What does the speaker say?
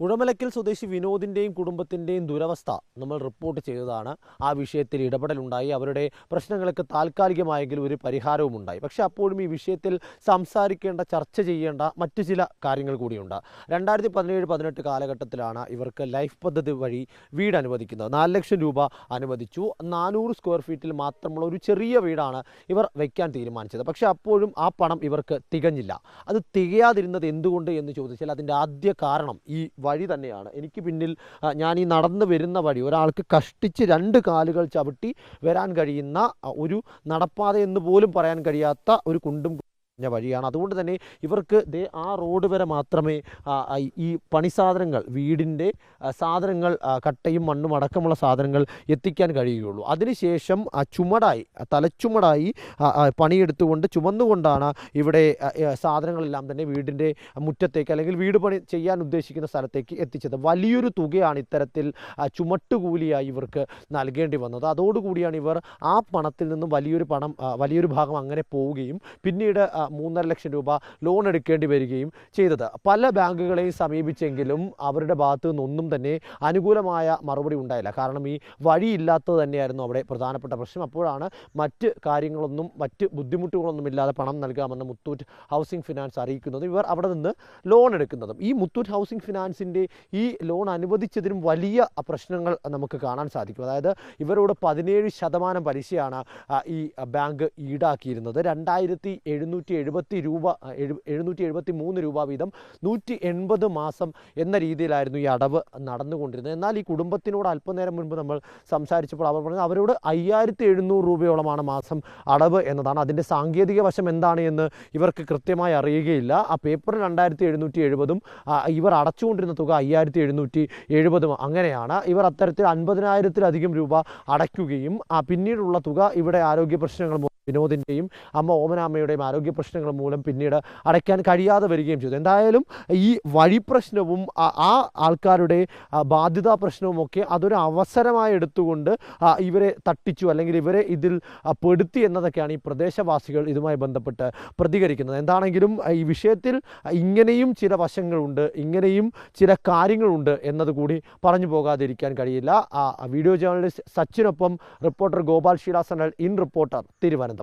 ഉഴമലക്കൽ സ്വദേശി വിനോദിൻ്റെയും കുടുംബത്തിൻ്റെയും ദുരവസ്ഥ നമ്മൾ റിപ്പോർട്ട് ചെയ്തതാണ്. ആ വിഷയത്തിൽ ഇടപെടലുണ്ടായി. അവരുടെ പ്രശ്നങ്ങൾക്ക് താൽക്കാലികമായെങ്കിലും ഒരു പരിഹാരവും ഉണ്ടായി. പക്ഷേ അപ്പോഴും ഈ വിഷയത്തിൽ സംസാരിക്കേണ്ട, ചർച്ച ചെയ്യേണ്ട മറ്റു ചില കാര്യങ്ങൾ കൂടിയുണ്ട്. 2017-18 കാലഘട്ടത്തിലാണ് ഇവർക്ക് ലൈഫ് പദ്ധതി വഴി വീട് അനുവദിക്കുന്നത്. 4 ലക്ഷം രൂപ അനുവദിച്ചു. 400 സ്ക്വയർ ഫീറ്റിൽ മാത്രമുള്ള ഒരു ചെറിയ വീടാണ് ഇവർ വയ്ക്കാൻ തീരുമാനിച്ചത്. പക്ഷേ അപ്പോഴും ആ പണം ഇവർക്ക് തികഞ്ഞില്ല. അത് തികയാതിരുന്നത് എന്തുകൊണ്ട് എന്ന് ചോദിച്ചാൽ അതിൻ്റെ ആദ്യ കാരണം ഈ വഴി തന്നെയാണ്. എനിക്ക് പിന്നിൽ ഞാൻ ഈ നടന്നു വരുന്ന വഴി ഒരാൾക്ക് കഷ്ടിച്ച് 2 കാലുകൾ ചവിട്ടി വരാൻ കഴിയുന്ന ഒരു നടപ്പാത എന്ന് പോലും പറയാൻ കഴിയാത്ത ഒരു കുണ്ടും വഴിയാണ്. അതുകൊണ്ട് തന്നെ ഇവർക്ക് ആ റോഡ് വരെ മാത്രമേ ഈ പണി സാധനങ്ങൾ, വീടിൻ്റെ സാധനങ്ങൾ, കട്ടയും മണ്ണും അടക്കമുള്ള സാധനങ്ങൾ എത്തിക്കാൻ കഴിയുകയുള്ളൂ. അതിനുശേഷം തലച്ചുമടായി പണിയെടുത്തുകൊണ്ട് ചുമന്നുകൊണ്ടാണ് ഇവിടെ സാധനങ്ങളെല്ലാം തന്നെ വീടിൻ്റെ മുറ്റത്തേക്ക് അല്ലെങ്കിൽ വീട് പണി ചെയ്യാൻ ഉദ്ദേശിക്കുന്ന സ്ഥലത്തേക്ക് എത്തിച്ചത്. വലിയൊരു തുകയാണ് ഇത്തരത്തിൽ ചുമട്ടുകൂലിയായി ഇവർക്ക് നൽകേണ്ടി വന്നത്. അതോടുകൂടിയാണ് ഇവർ ആ പണത്തിൽ നിന്നും വലിയൊരു ഭാഗം അങ്ങനെ പോവുകയും പിന്നീട് 3.5 ലക്ഷം രൂപ ലോൺ എടുക്കേണ്ടി വരികയും ചെയ്തത്. പല ബാങ്കുകളെയും സമീപിച്ചെങ്കിലും അവരുടെ ഭാഗത്തു നിന്നൊന്നും തന്നെ അനുകൂലമായ മറുപടി ഉണ്ടായില്ല. കാരണം ഈ വഴിയില്ലാത്തത് തന്നെയായിരുന്നു അവിടെ പ്രധാനപ്പെട്ട പ്രശ്നം. അപ്പോഴാണ് മറ്റ് ബുദ്ധിമുട്ടുകളൊന്നും ഇല്ലാതെ പണം നൽകാമെന്ന് മുത്തൂറ്റ് ഹൗസിംഗ് ഫിനാൻസ് അറിയിക്കുന്നത്. ഇവർ അവിടെ നിന്ന് ലോൺ എടുക്കുന്നതും ഈ മുത്തൂറ്റ് ഹൗസിംഗ് ഫിനാൻസിൻ്റെ ഈ ലോൺ അനുവദിച്ചതിനും വലിയ പ്രശ്നങ്ങൾ നമുക്ക് കാണാൻ സാധിക്കും. അതായത് ഇവരോട് 17% പലിശയാണ് ഈ ബാങ്ക് ഈടാക്കിയിരുന്നത്. 773 രൂപ വീതം 180 മാസം എന്ന രീതിയിലായിരുന്നു ഈ അടവ് നടന്നുകൊണ്ടിരുന്നത്. എന്നാൽ ഈ കുടുംബത്തിനോട് അല്പനേരം മുൻപ് നമ്മൾ സംസാരിച്ചപ്പോൾ അവർ പറഞ്ഞത് അവരോട് 5700 രൂപയോളമാണ് മാസം അടവ് എന്നതാണ്. അതിൻ്റെ സാങ്കേതിക വശം എന്താണ് എന്ന് ഇവർക്ക് കൃത്യമായി അറിയുകയില്ല. ആ പേപ്പറിൽ 2770 ഇവർ അടച്ചുകൊണ്ടിരുന്ന തുക 5770. അങ്ങനെയാണ് ഇവർ അത്തരത്തിൽ 50,000-ലധികം രൂപ അടയ്ക്കുകയും പിന്നീടുള്ള തുക ഇവിടെ ആരോഗ്യ പ്രശ്നങ്ങൾ വിനോദിൻ്റെയും അമ്മ ഓമനാമ്മയുടെയും ആരോഗ്യ പ്രശ്നങ്ങൾ മൂലം പിന്നീട് അടയ്ക്കാൻ കഴിയാതെ വരികയും ചെയ്തു. എന്തായാലും ഈ വഴി പ്രശ്നവും ആ ആൾക്കാരുടെ ബാധ്യതാ പ്രശ്നവുമൊക്കെ അതൊരു അവസരമായി എടുത്തുകൊണ്ട് ഇവരെ തട്ടിച്ചു അല്ലെങ്കിൽ ഇവരെ ഇതിൽ പെടുത്തി എന്നതൊക്കെയാണ് ഈ പ്രദേശവാസികൾ ഇതുമായി ബന്ധപ്പെട്ട് പ്രതികരിക്കുന്നത്. എന്താണെങ്കിലും ഈ വിഷയത്തിൽ ഇങ്ങനെയും ചില വശങ്ങളുണ്ട്, ഇങ്ങനെയും ചില കാര്യങ്ങളുണ്ട് എന്നതുകൂടി പറഞ്ഞു പോകാതിരിക്കാൻ കഴിയില്ല. വീഡിയോ ജേർണലിസ്റ്റ് സച്ചിനൊപ്പം റിപ്പോർട്ടർ ഗോപാൽ ഷീലാസനൽ, ഇൻ റിപ്പോർട്ടർ, തിരുവനന്തപുരം.